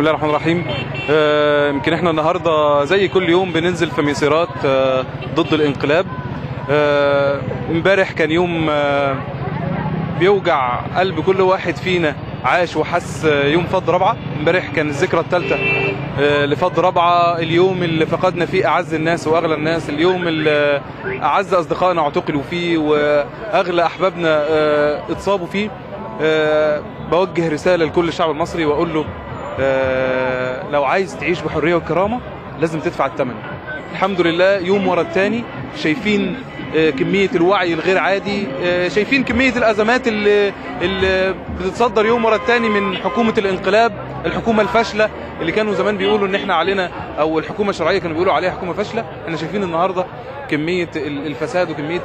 بسم الله الرحمن الرحيم. يمكن احنا النهارده زي كل يوم بننزل في مسيرات ضد الانقلاب. امبارح كان يوم بيوجع قلب كل واحد فينا عاش وحس يوم فض رابعه. امبارح كان الذكرى الثالثه لفض رابعه، اليوم اللي فقدنا فيه اعز الناس واغلى الناس، اليوم اللي اعز اصدقائنا اعتقلوا فيه واغلى احبابنا اتصابوا فيه. بوجه رساله لكل الشعب المصري واقول له لو عايز تعيش بحريه وكرامه لازم تدفع الثمن. الحمد لله يوم ورا الثاني شايفين كميه الوعي الغير عادي، شايفين كميه الازمات اللي بتتصدر يوم ورا الثاني من حكومه الانقلاب، الحكومه الفاشله اللي كانوا زمان بيقولوا ان احنا علينا، او الحكومه الشرعيه كانوا بيقولوا عليها حكومه فاشله. احنا شايفين النهارده كميه الفساد وكميه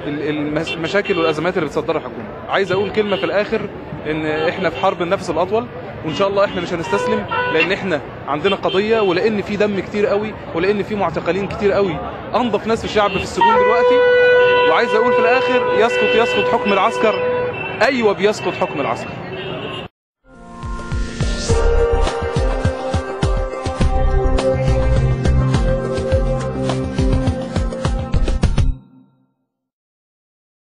المشاكل والازمات اللي بتصدرها الحكومه. عايز اقول كلمه في الاخر، ان احنا في حرب النفس الاطول، وان شاء الله احنا مش هنستسلم، لان احنا عندنا قضيه، ولان في دم كتير قوي، ولان في معتقلين كتير قوي، انظف ناس في الشعب في السجون دلوقتي. وعايز اقول في الاخر، يسقط حكم العسكر. ايوه بيسقط حكم العسكر.